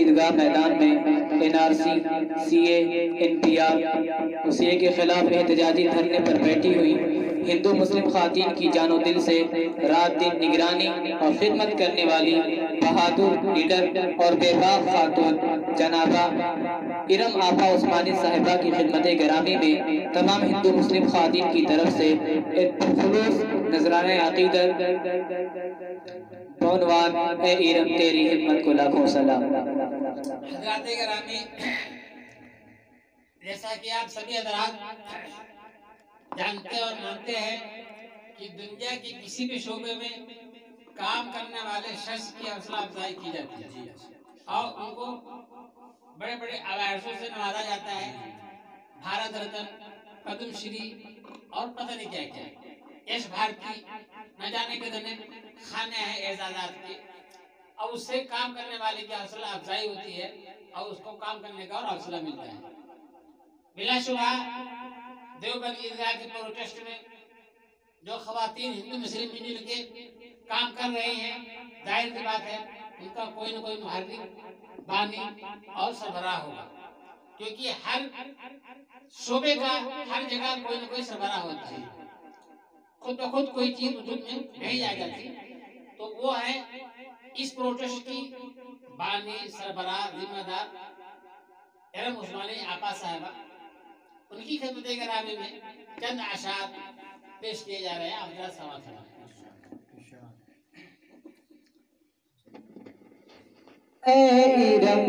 ईदगाह मैदान में NRC, CA, NPR उसी के खिलाफ एहतजाजी धरने पर बैठी हुई हिंदू मुस्लिम खातीन की जानो दिल से रात दिन निगरानी और खिदमत करने वाली बहादुर लीडर और बेबाक खातून जनाबा इरम आपा उस्मानी साहिबा की खिदमत गिरामी में तमाम हिंदू मुस्लिम खातीन की तरफ से खुलूस नजराने अकीदत बौनवान ए इरम तेरी हिम्मत को लाखों सलाम। हज़रात गिरामी, जैसा कि आप सभी हज़रात जानते और मानते हैं कि दुनिया के किसी भी शोबे में काम करने वाले शख्स की हौसला अफजाई की जाती है और उनको बड़े बड़े अवार्डों से नवाजा जाता है, भारत रत्न, पद्मश्री और पता नहीं क्या क्या, यश भारती, न जाने कितने खाने हैं एजाजात के। और उससे काम करने वाले की हौसला अफजाई होती है और उसको काम करने का और हौसला मिलता है। बिलाशुबा देवबंद ईदगाह के प्रोटेस्ट में जो खवातीन हिंदू मुस्लिम मिल के काम कर रहे हैं, जाहिर सी बात है उनका कोई न कोई मुहर्रिक, बानी और सरबराह होगा, क्योंकि हर शोबे का हर जगह कोई न कोई सरबराह होता है। खुद ब खुद कोई चीज वजूद में नहीं आ जाती, तो वो है इस प्रोटेस्ट की बानी, सरबराह, जिम्मेदार इरम उस्मानी आपा साहिबा। उनकी खिदमत गिरामी में चंद अशार पेश किए जा रहे हैं। आप जरा समाअत फरमाएं। ए इरम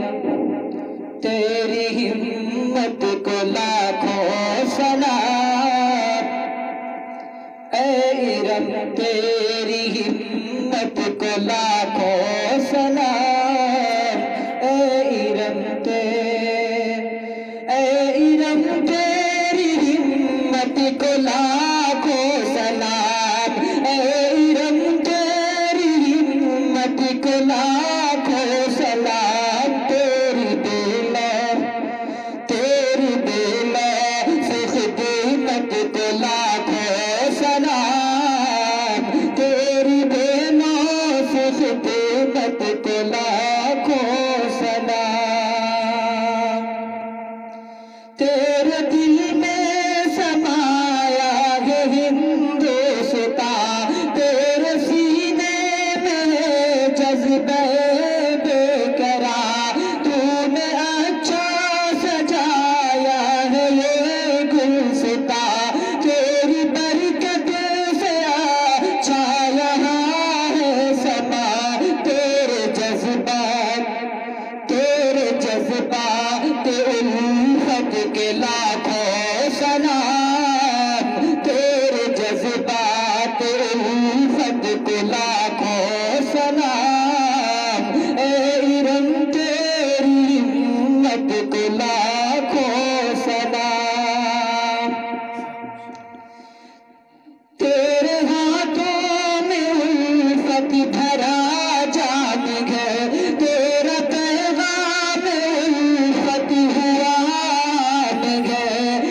तेरी हिम्मत को लाखों सलाम। ए इरम तेरी हिम्मत को लाखों सलाम। ए इरम तेरी हिम्मत को लाखों सलाम। ए इरम तेरी हिम्मत को लाखों सलाम। तेरी बेला से खिदमत को लाखों सलाम। तेरी बेला से खिदमत को लाखों सलाम। तेरे दिल में समाया है हिंदुस्तान, तेरे सीने में जज्बे बेकरार। तूने अच्छा सजाया है ये गुलसितान, तेरी बरकत से अच्छा यहाँ है समा। तेरे जज्बात उल्फत के लाखों सलाम। तेरे जज्बात उल्फत के लाखों सलाम। ए इरम तेरी हिम्मत को लाखों सलाम। तेरे हाथों में उल्फत भरा जाम है, तेरा पैगाम उल्फत हुआ है। बगैर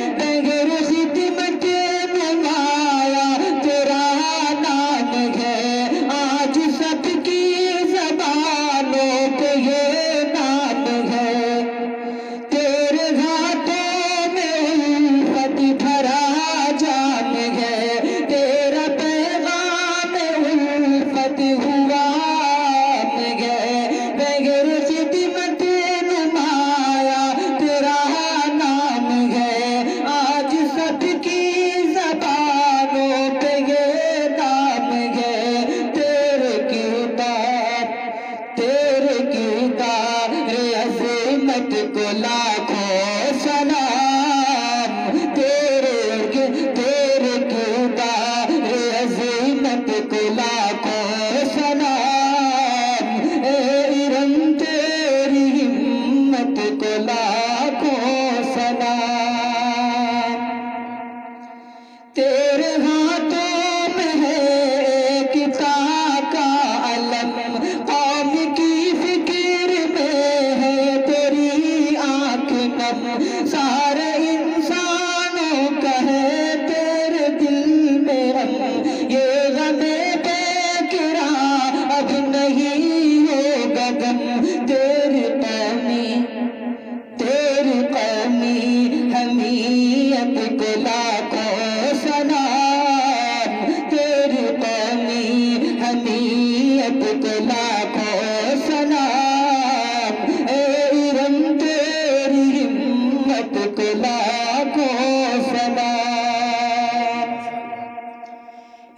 लाखों सलाम।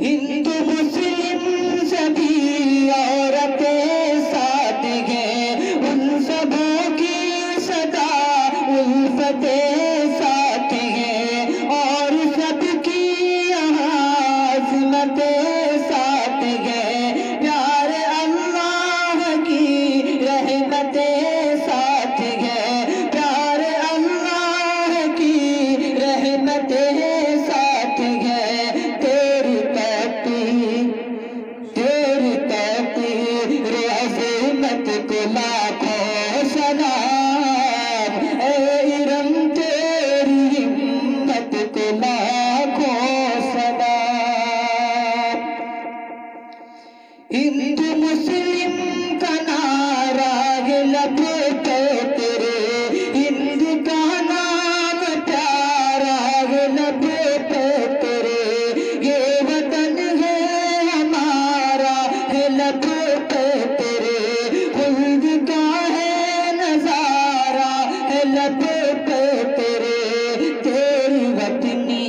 हिंदू मुस्लिम सभी औरतें साथ हैं, उन सबों की सदा उल्फते साथ हैं, और सबकी यहाँ अज़मतें साथ हैं। प्यारे अल्लाह की रहमतें साथ हैं, प्यारे अल्लाह की रहमतें साथ हैं। तेरी तेरी अज़मत को लाखों सलाम। ऐ इरम तेरी हिम्मत को लाखों सलाम। हिंदू मुस्लिम का नारा है लब पे तेरे, हिंद का नाम प्यारा है लब पे तेरे। ये वतन है हमारा है लब पे तेरे, खुल्द का है नजारा है लब पे तेरे। तेरी वतनी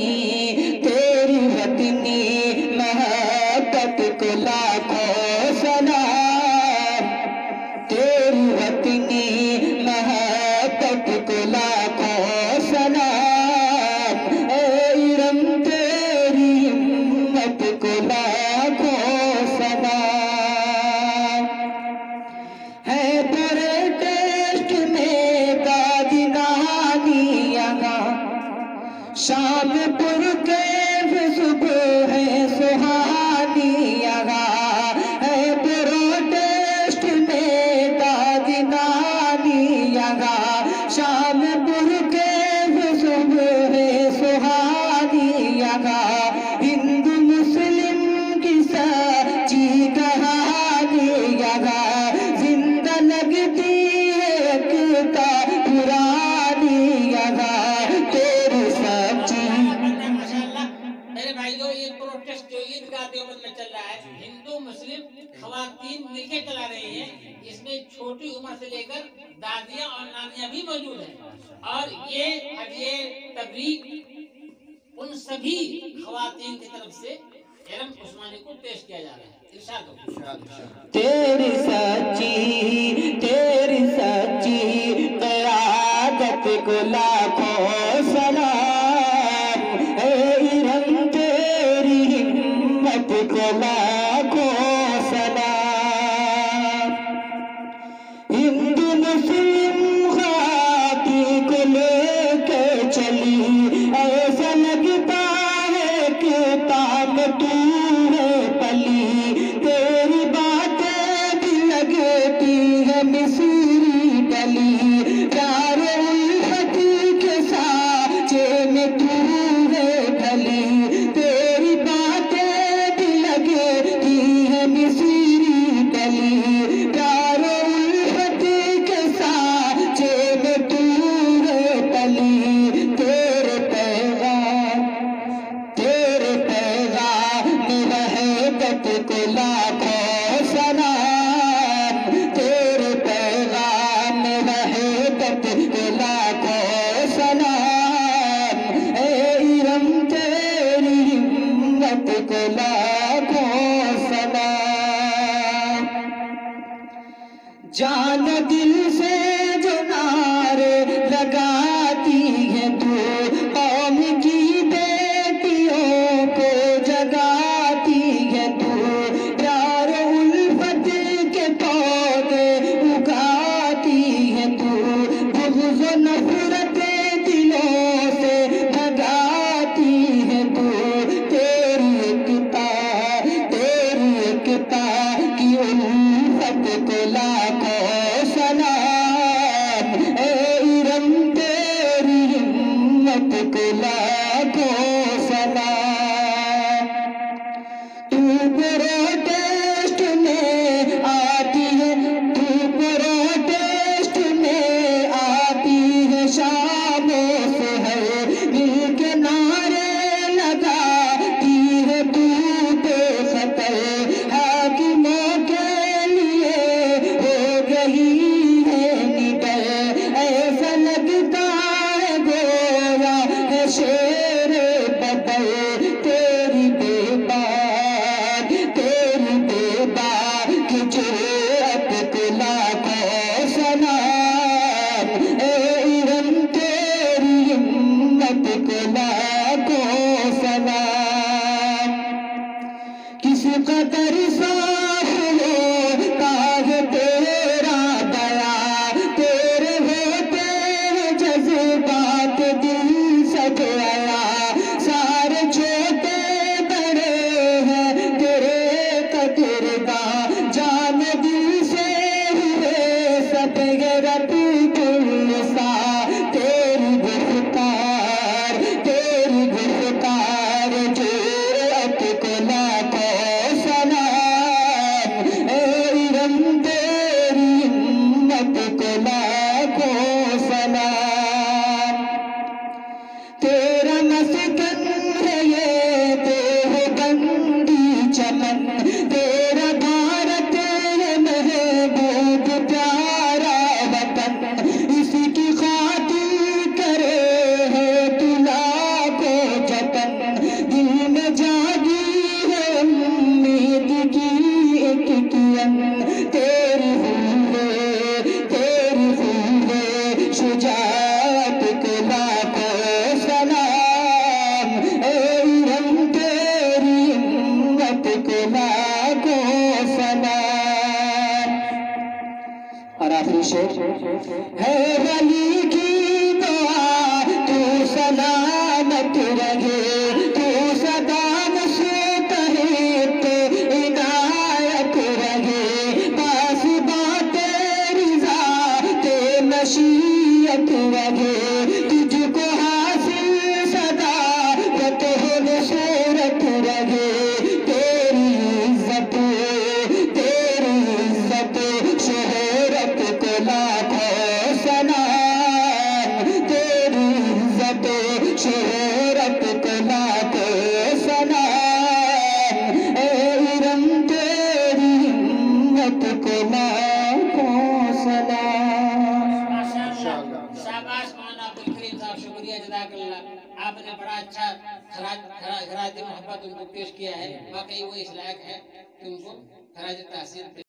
मोहब्बत को लाखों सलाम। तेरी वतनी मोहब्बत को लाखों सलाम। ऐ इरम तेरी हिम्मत को लाखों सलाम। है बड़े टेस्ट में दादी नानी यहाँ, शामपुर के सुबह है सुहानी यहाँ। है प्रोटेस्ट में दादी नानी यहाँ, शामपुर के सुबह है सुहानी यहाँ। हिंदू मुस्लिम की सच्ची कहानी यहाँ, जिंदा लगती है एकता पुरानी यहाँ। तेरी सच्ची माशाल्लाह मेरे भाइयों, ये प्रोटेस्ट जो ईदगाह देवबंद में चल रहा है, हिंदू मुस्लिम खवातीन मिलकर चला रही हैं। इसमें छोटी उम्र से लेकर दादियां और नानियां भी मौजूद हैं। और ये तबलीग उन सभी खवातीन की तरफ से इरम उस्मानी को पेश किया जा रहा है। इरशाद हो। तेरी सच्ची क़यादत को लाखों सलाम। ऐ इरम तेरी हिम्मत को लाखों सलाम। हिंदू मुस्लिम खाती को लेके चली, ऐसा लगता है कि ताम तू है पली। तेरी बातें भी लगती है मिस्री डली, प्यार उल्फत शेरे बदल तेरी बेबाक की जुर्रत को लाखों सलाम। ए इरम तेरी हिम्मत को लाखों सलाम। किस कदर साफ होता है तेरा दया, तेरे होते हैं जज्बात दिल सब आया। सारे छोटे बड़े हैं तेरे कदरदान, जान दिल से हुए सब रब गुलसा। तेरी गुफ्तार जुर्रत को लाखों सलाम। ए इरम तेरी हिम्मत को लाखों सलाम। तेरा मस्कन है ये देवबंदी चमन, तेरा भारत है महबूब प्यारा वतन। इसकी खातिर करे है तू लाखों जतन, दिल में जागी है उम्मीद की एक किरण। तेरी हुए शुजाअत को लाखों सलाम। ए इरम तेरी हिम्मत को लाखों सलाम। और आखिरी शेर है वली की दुआ, तू सलामत रहे, तू सदा मुस्तहिक़ इनायत रहे। पास बातें रिज़ा ते मशीयत रहे, तुझको हासिल सदा फतह नसूरत रहे। तेरी इज्जत शोहरत को लाखों सलाम। तेरी इज्जत शोहरत को लाखों सलाम। ए इरम तेरी हिम्मत को लाखों सलाम। शाबाश मौलाना अब्दुल करीम साहब, शुक्रिया जज़ाकल्लाह। आपने बड़ा अच्छा खराज मोहब्बत उनको पेश किया है। वाकई वो इस लायक है कि उनको खराज तहसीन